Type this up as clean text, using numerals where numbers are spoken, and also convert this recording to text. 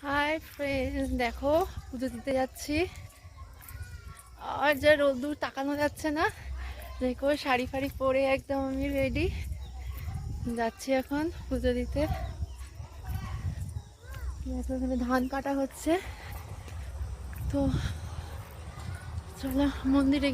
Hi friends, দেখো পুজো দিতে যাচ্ছি। আর যা রোদ্দুর, তাকানো যাচ্ছে না। দেখো শাড়ি ফাড়ি পরে একদম আমি রেডি, যাচ্ছি এখন পুজো দিতে। দেখো এখানে ধান কাটা হচ্ছে, তো চলো মন্দিরে।